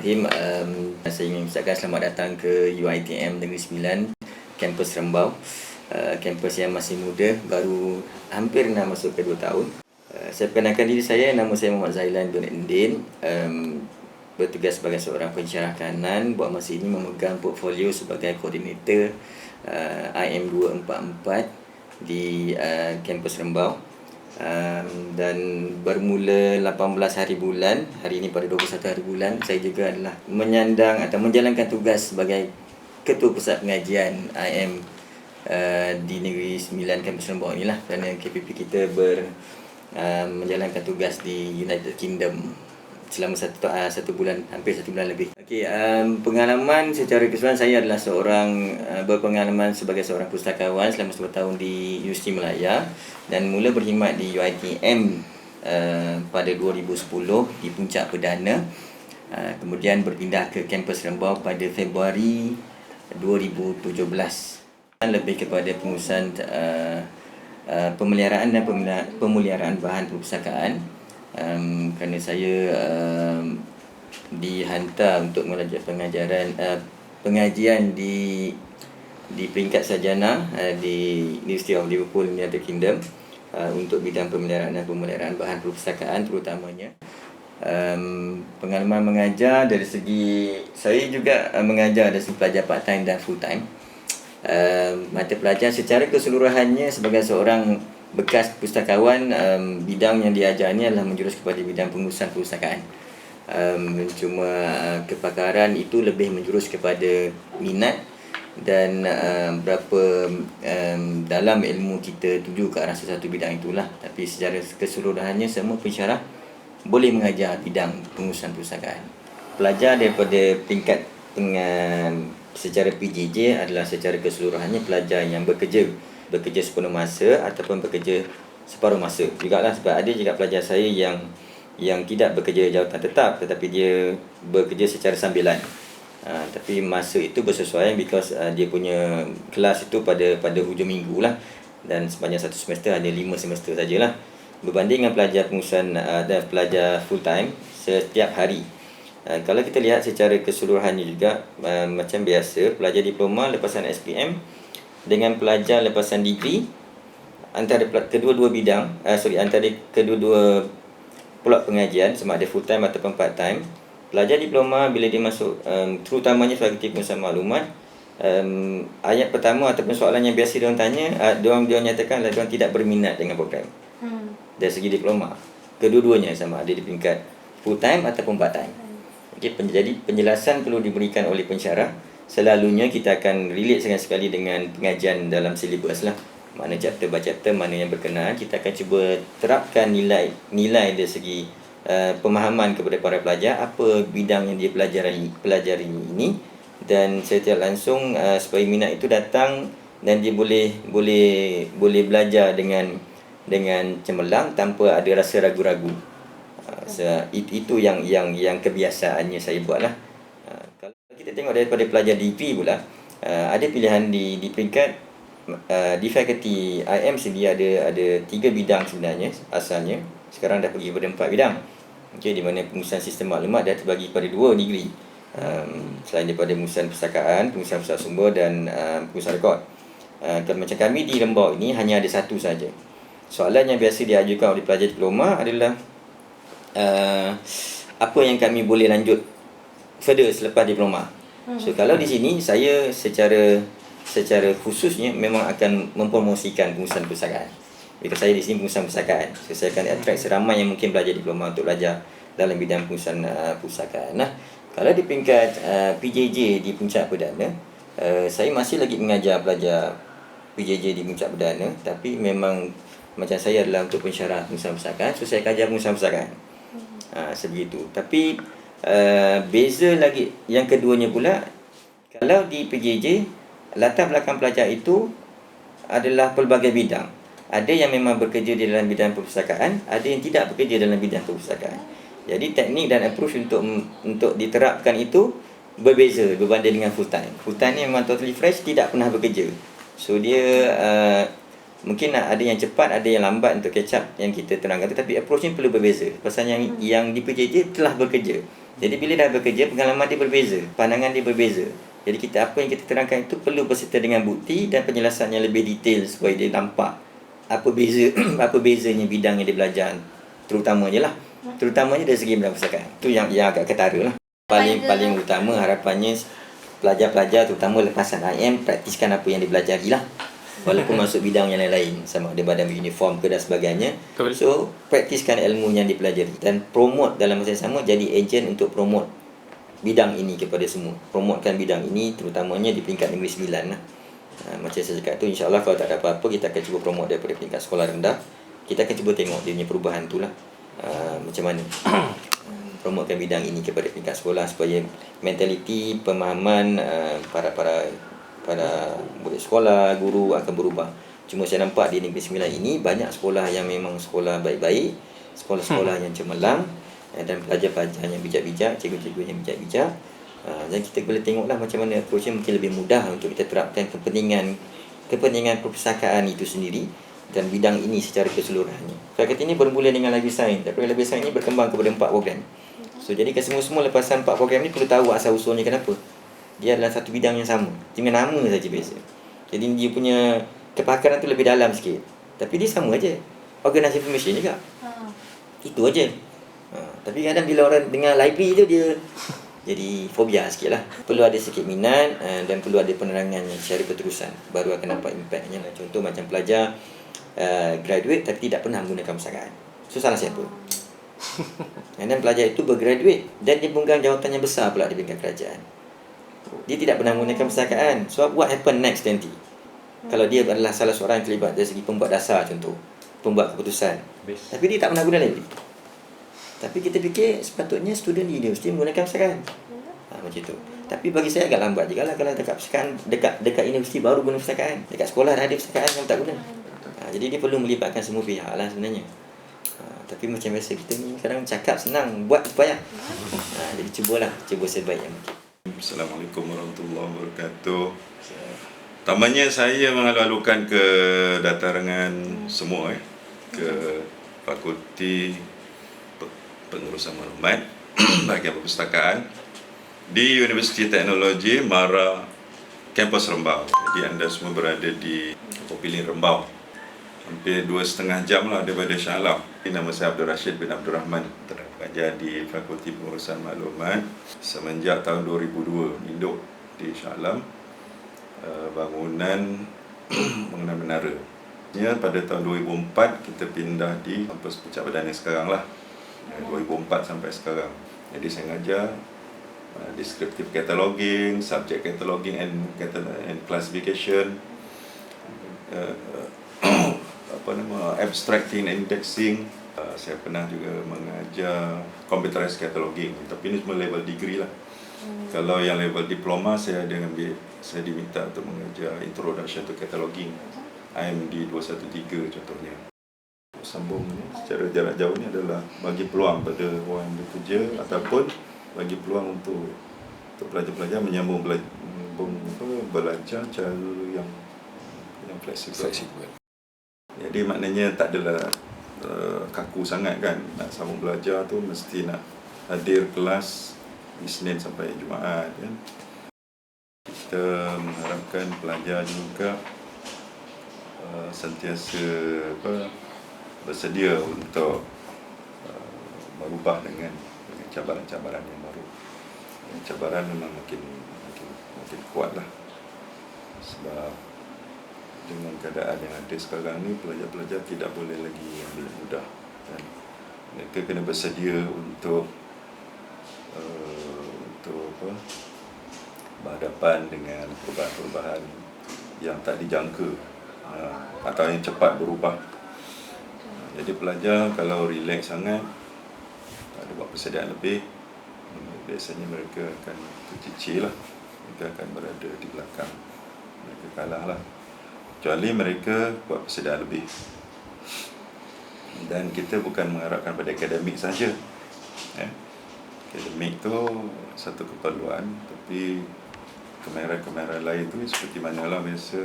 Bismillahirrahmanirrahim. Saya ingin mengucapkan selamat datang ke UiTM Negeri Sembilan, kampus Rembau. Kampus yang masih muda, baru hampir nak masuk ke 2 tahun. Saya perkenalkan diri saya, nama saya Muhammad Zailan bin Indin. Bertugas sebagai seorang pensyarah kanan, buat masa ini memegang portfolio sebagai koordinator IM244 di kampus Rembau. Dan bermula 18 hari bulan, hari ini pada 21 hari bulan, saya juga adalah menyandang atau menjalankan tugas sebagai Ketua Pusat Pengajian IM di Negeri Sembilan Kampus Rembau inilah, kerana KPP kita menjalankan tugas di United Kingdom selama satu bulan, hampir 1 bulan lebih. Pengalaman secara keseluruhan, saya adalah seorang berpengalaman sebagai seorang pustakawan selama 10 tahun di Universiti Malaya dan mula berkhidmat di UiTM pada 2010 di Puncak Perdana. Kemudian berpindah ke kampus Rembau pada Februari 2017. Lebih kepada pengurusan pemeliharaan dan pemeliharaan bahan perpustakaan. Kerana saya dihantar untuk mengajar pengajian di peringkat sarjana di University of Liverpool, United Kingdom, untuk bidang pemeliharaan dan pemeliharaan bahan perpustakaan terutamanya. Pengalaman mengajar dari segi, saya juga mengajar dari segi pelajar part time dan full time. Mata pelajaran secara keseluruhannya sebagai seorang bekas pustakawan, bidang yang diajarnya adalah menjurus kepada bidang pengurusan perpustakaan. Cuma kepakaran itu lebih menjurus kepada minat dan berapa dalam ilmu kita tuju ke arah sesuatu bidang itulah. Tapi secara keseluruhannya semua pensyarah boleh mengajar bidang pengurusan perpustakaan. Pelajar daripada peringkat secara PJJ adalah secara keseluruhannya pelajar yang bekerja sepenuh masa ataupun bekerja separuh masa jugalah, sebab ada juga pelajar saya yang tidak bekerja jawatan tetap tetapi dia bekerja secara sambilan. Tapi masa itu bersesuaian because dia punya kelas itu pada hujung minggu lah, dan sepanjang satu semester hanya 5 semester sajalah, berbanding dengan pelajar pengurusan dan pelajar full time setiap hari. Kalau kita lihat secara keseluruhannya juga, macam biasa pelajar diploma lepasan SPM dengan pelajar lepasan degree, antara kedua-dua bidang, antara kedua-dua pulak pengajian sama ada full time ataupun part time, pelajar diploma bila dia masuk, terutamanya fakulti pengurusan maklumat, ayat pertama ataupun soalan yang biasa diorang tanya, diorang nyatakan diorang tidak berminat dengan program dari segi diploma. Kedua-duanya sama ada di peringkat full time ataupun part time. Okey, jadi penjelasan perlu diberikan oleh pensyarah. Selalunya kita akan relate sekali dengan pengajian dalam silibus lah. Mana chapter by chapter, mana yang berkenaan, kita akan cuba terapkan nilai dari segi pemahaman kepada para pelajar apa bidang yang dia pelajari ini, dan secara langsung supaya minat itu datang dan dia boleh belajar dengan cemerlang tanpa ada rasa ragu-ragu. Itu yang kebiasaannya saya buatlah. Kalau kita tengok daripada pelajar degree pula, ada pilihan di peringkat di fakulti IM sendiri ada 3 bidang sebenarnya asalnya. Sekarang dah pergi kepada 4 bidang. Okey, di mana pengurusan sistem maklumat dah terbagi pada 2 degree. Selain daripada pengurusan perpustakaan, pengurusan pusat sumber dan pengurusan rekod. Kalau macam kami di Rembau ini hanya ada satu saja. Soalan yang biasa diajukan oleh pelajar diploma adalah apa yang kami boleh lanjut further selepas diploma. So kalau di sini saya secara khususnya memang akan mempromosikan pengurusan perpustakaan. Because saya di sini pengurusan perpustakaan, so saya akan attract seramai yang mungkin belajar diploma untuk belajar dalam bidang pengurusan perpustakaan. Nah, kalau di peringkat PJJ di Puncak Perdana, saya masih lagi mengajar pelajar PJJ di Puncak Perdana, tapi memang macam saya adalah untuk pensyarah pengurusan perpustakaan, so saya ajar pengurusan perpustakaan. Sebegitu. Tapi beza lagi yang keduanya pula, kalau di PJJ latar belakang pelajar itu adalah pelbagai bidang. Ada yang memang bekerja di dalam bidang perpustakaan, ada yang tidak bekerja dalam bidang perpustakaan. Jadi teknik dan approach untuk diterapkan itu berbeza berbanding dengan full time. Full time ni memang totally fresh, tidak pernah bekerja. So dia mungkin ada yang cepat, ada yang lambat untuk catch up yang kita terangkan, tetapi approach ni perlu berbeza. Pasal yang di PJJ telah bekerja. Jadi bila dah bekerja, pengalaman dia berbeza, pandangan dia berbeza. Jadi apa yang kita terangkan itu perlu berserta dengan bukti dan penjelasan yang lebih detail supaya dia nampak apa beza apa bezanya bidang yang dia belajar. Terutamanya lah. Terutamanya dari segi bidang perpustakaan. Itu yang agak ketara lah. Paling utama harapannya pelajar-pelajar terutama lepasan IM praktiskan apa yang dipelajari lah. Walaupun masuk bidang yang lain-lain, sama ada badan uniform ke dan sebagainya. So praktiskan ilmu yang dipelajari dan promote dalam masa yang sama, jadi ejen untuk promote bidang ini kepada semua. Promotekan bidang ini terutamanya di peringkat Negeri Sembilan lah. Macam saya cakap tu, insyaAllah kalau tak ada apa-apa, kita akan cuba promote daripada peringkat sekolah rendah. Kita akan cuba tengok dia punya perubahan tu lah, macam mana promotekan bidang ini kepada peringkat sekolah supaya mentaliti, pemahaman para murid sekolah, guru akan berubah. Cuma saya nampak di Negeri Sembilan ini banyak sekolah yang memang sekolah baik-baik, sekolah-sekolah yang cemerlang, dan pelajar-pelajar yang bijak-bijak, cikgu-cikgu yang bijak-bijak. Dan kita boleh tengoklah macam mana approach mungkin lebih mudah untuk kita terapkan kepentingan perpustakaan itu sendiri dan bidang ini secara keseluruhannya. Fakulti ini bermula dengan library science, tapi library science ini berkembang kepada 4 program. So jadi semua lepasan 4 program ni perlu tahu asal usulnya kenapa. Dia adalah satu bidang yang sama, dengan nama saja beza. Jadi dia punya kepakaran tu lebih dalam sikit. Tapi dia sama aja. Organisasi information juga. Itu aja. Tapi kadang bila orang dengar library tu dia jadi fobia sikit lah. Perlu ada sikit minat dan perlu ada penerangan secara berterusan. Baru akan nampak impactnya lah. Contoh macam pelajar graduate tapi tidak pernah menggunakan perpustakaan. So salah siapa? Dan pelajar itu bergraduate dan dia pegang jawatan yang besar pula di peringkat kerajaan. Dia tidak pernah menggunakan perpustakaan. So what happen next nanti? Kalau dia adalah salah seorang yang terlibat dari segi pembuat dasar, contoh pembuat keputusan, tapi dia tak pernah guna library. Tapi kita fikir sepatutnya student di universiti menggunakan perpustakaan. Macam tu. Tapi bagi saya agak lambat juga lah kalau dekat perpustakaan, dekat universiti baru guna perpustakaan. Dekat sekolah dah ada perpustakaan yang tak guna. Jadi dia perlu melibatkan semua pihak lah sebenarnya. Tapi macam biasa kita ni kadang cakap senang, buat payah. Jadi cuba sebaik yang mungkin. Assalamualaikum warahmatullahi wabarakatuh. Pertamanya saya mengalu-alukan ke datarangan semua ke Fakulti Pengurusan Maklumat bahagian perpustakaan di Universiti Teknologi Mara Kampus Rembau. Jadi anda semua berada di Popilin Rembau. Hampir 2,5 jam lah daripada Shah Alam. Nama saya Abdul Rashid bin Abdul Rahman, terpelajar di Fakulti Pengurusan Maklumat semenjak tahun 2002, induk di Shah Alam, bangunan mengenai menara. Pada tahun 2004 kita pindah di kampus Puncak Badan yang sekarang lah, 2004 sampai sekarang. Jadi saya mengajar descriptive cataloging, subject cataloging and classification, abstracting and indexing. Saya pernah juga mengajar computerized cataloging, tapi ini semua level degree lah. Kalau yang level diploma saya diminta untuk mengajar introduction to cataloging, IMD 213 contohnya. Sambung secara jarak jauh ni adalah bagi peluang pada orang yang bekerja ataupun bagi peluang untuk pelajar-pelajar menyambung belajar cara yang fleksibel. Jadi maknanya tak adalah kaku sangat kan, nak sambung belajar tu mesti nak hadir kelas Isnin sampai Jumaat kan. Kita mengharapkan pelajar juga sentiasa bersedia untuk berubah dengan cabaran-cabaran yang baru. Cabaran memang makin kuat lah, sebab dengan keadaan yang ada sekarang ni pelajar-pelajar tidak boleh lagi ambil mudah kan? Mereka kena bersedia untuk berhadapan dengan perubahan-perubahan yang tak dijangka atau yang cepat berubah. Jadi pelajar kalau relax sangat, tak ada buat persediaan lebih, biasanya mereka akan tercicir lah, mereka akan berada di belakang, mereka kalah lah. Kecuali mereka buat persediaan lebih. Dan kita bukan mengharapkan pada akademik saja. Akademik tu satu keperluan, tapi kamera-kamera lain tu seperti manalah biasa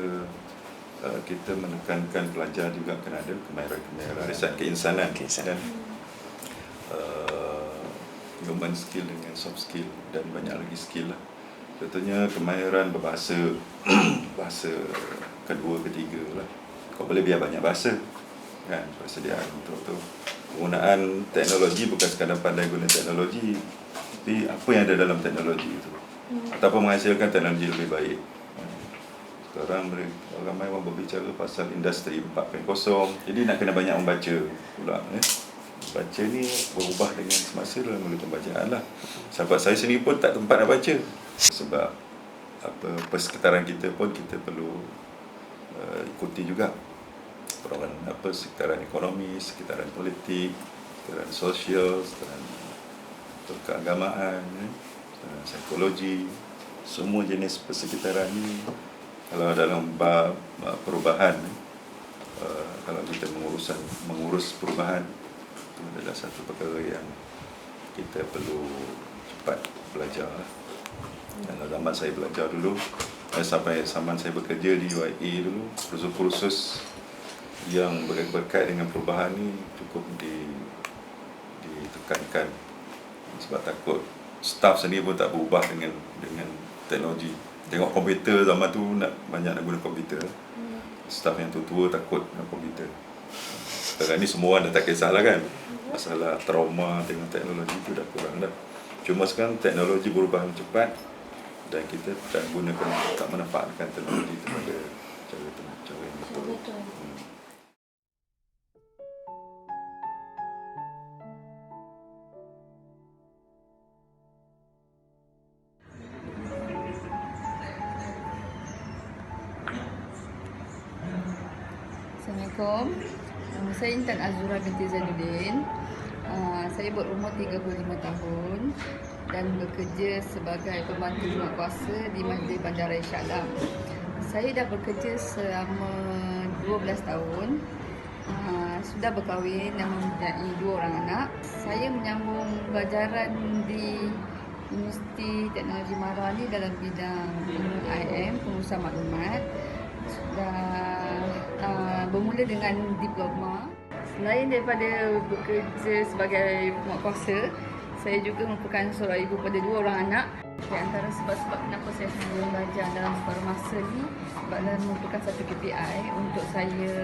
kita menekankan pelajar juga kena ada kamera-kamera riset keinsanan. Dan human skill dengan soft skill dan banyak lagi skill lah. Contohnya kemahiran berbahasa, bahasa kedua, ketiga lah. Kau boleh biar banyak bahasa, kan? Persediaan untuk tu. Penggunaan teknologi bukan sekadar pandai guna teknologi, tapi apa yang ada dalam teknologi itu, ataupun menghasilkan teknologi lebih baik. Sekarang ramai orang berbicara pasal industri 4.0, jadi nak kena banyak membaca pula. Baca ni berubah dengan semasa dalam melalui pembacaan lah. Sahabat saya sendiri pun tak tempat nak baca, sebab persekitaran kita pun kita perlu ikuti juga perubahan sekitaran ekonomi, sekitaran politik, sekitaran sosial, sekitaran keagamaan, psikologi, semua jenis persekitaran ni. Kalau dalam bab perubahan, kalau kita mengurus perubahan, itu adalah satu perkara yang kita perlu cepat belajar. Kalau zaman saya belajar dulu, sampai zaman saya bekerja di UIA dulu, kursus-kursus yang berkait dengan perubahan ni cukup ditekankan, sebab takut staff sendiri pun tak berubah dengan teknologi. Tengok komputer zaman tu banyak nak guna komputer. Staff yang tua-tua takut dengan komputer. Sekarang ni semua orang dah tak kisahlah kan. Masalah trauma dengan teknologi tu dah kurang dah. Cuma sekarang teknologi berubah cepat dan kita tak manfaatkan teknologi itu pada cara yang betul. Assalamualaikum. Nama saya Intan Azura binti Zainuddin. Saya berumur 35 tahun dan bekerja sebagai pembantu jurukuasa di Majlis Bandara Shah Alam. Saya dah bekerja selama 12 tahun. Sudah berkahwin dan mempunyai 2 orang anak. Saya menyambung pelajaran di Universiti Teknologi Mara ni dalam bidang IM, pengurusan maklumat. Bermula dengan diploma. Selain daripada bekerja sebagai penguatkuasa, saya juga merupakan seorang ibu pada 2 orang anak. Di antara sebab-sebab kenapa saya sendiri belajar dalam separuh masa ni, sebab merupakan satu KPI untuk saya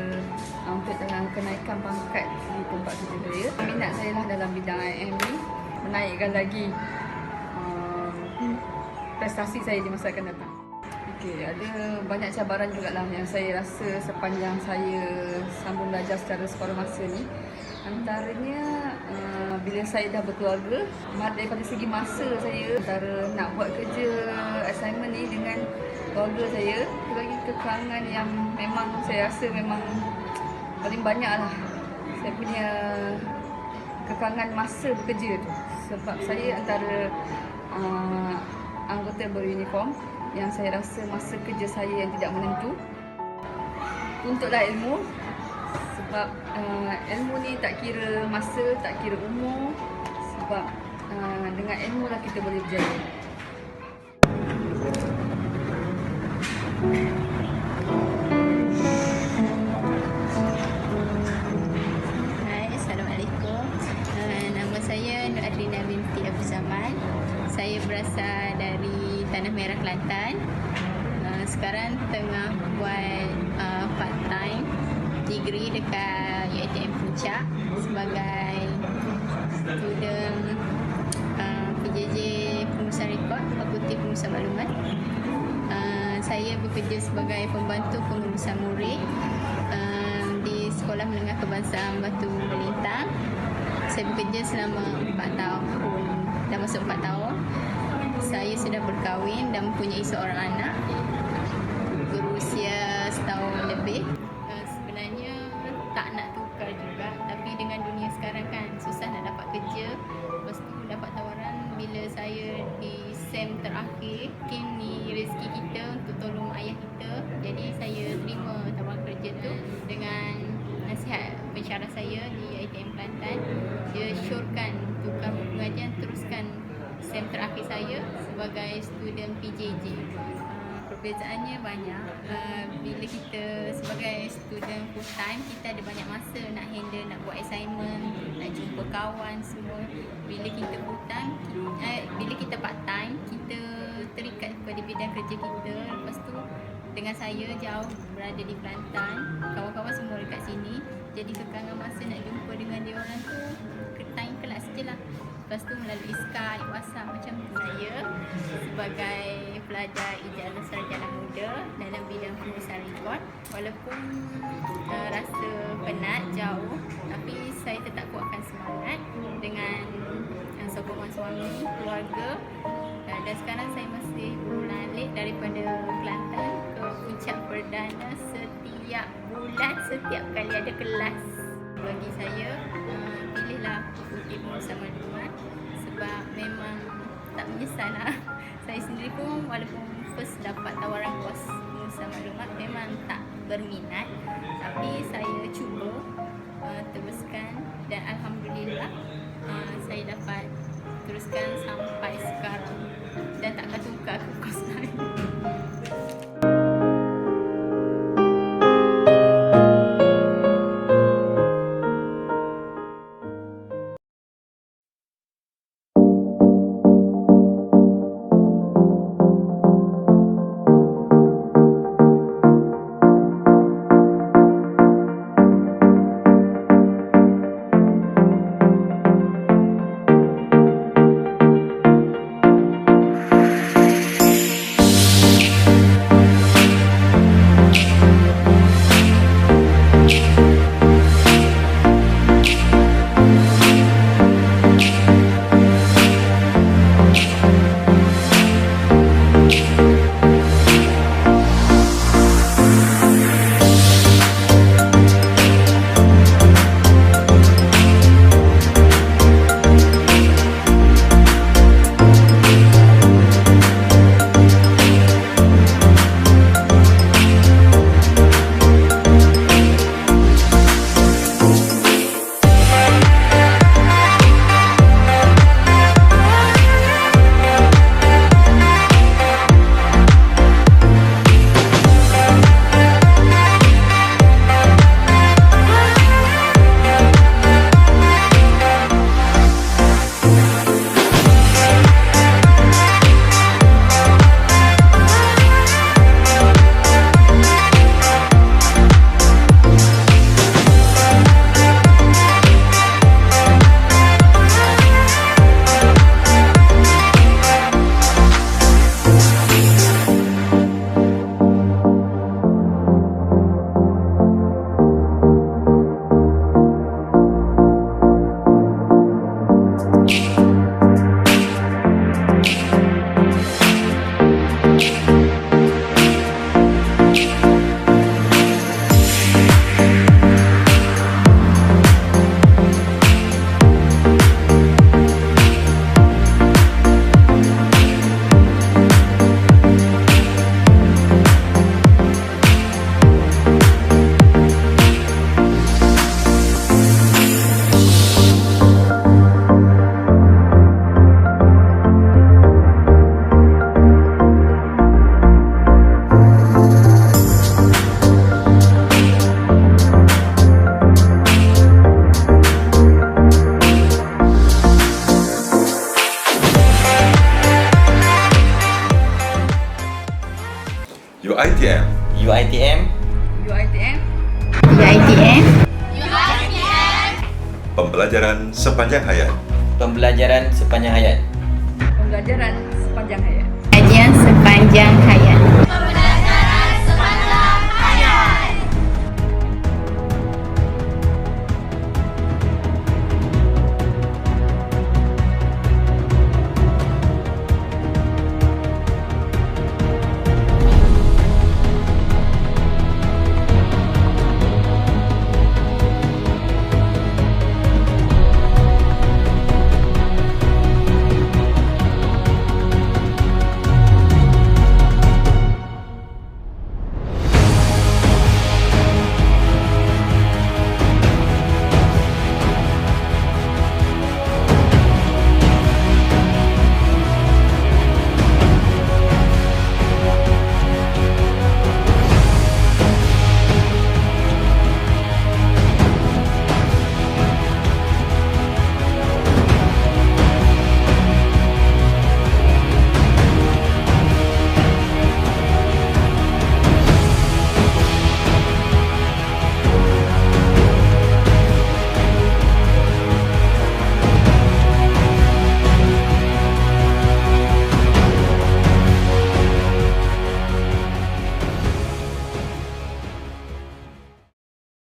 untuk dalam kenaikan pangkat di tempat kerja saya. Minat saya lah dalam bidang IM ni, menaikkan lagi prestasi saya di masa akan datang. Ada banyak cabaran jugalah yang saya rasa sepanjang saya sambung belajar secara separuh masa ni. Antaranya bila saya dah berkeluarga, daripada segi masa saya antara nak buat kerja assignment ni dengan keluarga saya, bagi kekurangan yang memang saya rasa memang paling banyak lah. Saya punya kekurangan masa bekerja tu, sebab saya antara anggota beruniform yang saya rasa masa kerja saya yang tidak menentu. Tuntutlah ilmu, sebab ilmu ni tak kira masa, tak kira umur, sebab dengan ilmu lah kita boleh berjaya. Hai, Assalamualaikum. Nama saya Nur Adrina binti Abu Zaman. Saya berasal dari Tanah Merah, Kelantan. Sekarang tengah buat part-time degree dekat UiTM Puncak sebagai student PJJ Pengurusan Rekod, Fakulti Pengurusan Maklumat. Saya bekerja sebagai pembantu pengurusan murid di Sekolah Menengah Kebangsaan Batu Melintang. Saya bekerja selama 4 tahun. Dah masuk 4 tahun. Saya sudah berkahwin dan mempunyai seorang anak berusia setahun lebih. Sebenarnya tak nak tukar juga, tapi dengan dunia sekarang kan susah nak dapat kerja. Lepas tu dapat tawaran bila saya di SEM terakhir, mungkin ni rezeki kita untuk tolong ayah kita. Jadi saya terima tawaran kerja tu dengan nasihat pensyarah saya di UiTM Kelantan. Dia syorkan tukar pengajian, teruskan SEM terakhir saya sebagai student PJJ. Perbezaannya banyak. Bila kita sebagai student full time, kita ada banyak masa nak handle, nak buat assignment, nak jumpa kawan semua. Bila kita bila kita part time, kita terikat pada bidang kerja kita. Lepas tu dengan saya jauh berada di Kelantan, kawan-kawan semua dekat sini. Jadi kekangan masa nak jumpa dengan dia orang tu time kelas je lah. Lepas tu melalui Skype, WhatsApp macam tu. Saya sebagai pelajar Ijazah Sarjana Muda dalam bidang penulisan rekod, walaupun rasa penat, jauh, tapi saya tetap kuatkan semangat dengan sokongan suami, keluarga. Dan sekarang saya masih beralih daripada Kelantan ke Puncak Perdana setiap bulan, setiap kali ada kelas. Bagi saya, pilihlah Fakulti Pengurusan Maklumat sebab memang tak menyesal lah. Saya sendiri pun walaupun first dapat tawaran kos Pengurusan Maklumat memang tak berminat, tapi saya cuba teruskan dan Alhamdulillah saya dapat teruskan sampai sekarang dan tak akan tukar ke kos lain. UiTM. UiTM. UiTM. UiTM. Pembelajaran sepanjang hayat. Pembelajaran sepanjang hayat. Pembelajaran sepanjang hayat. Kajian sepanjang hayat.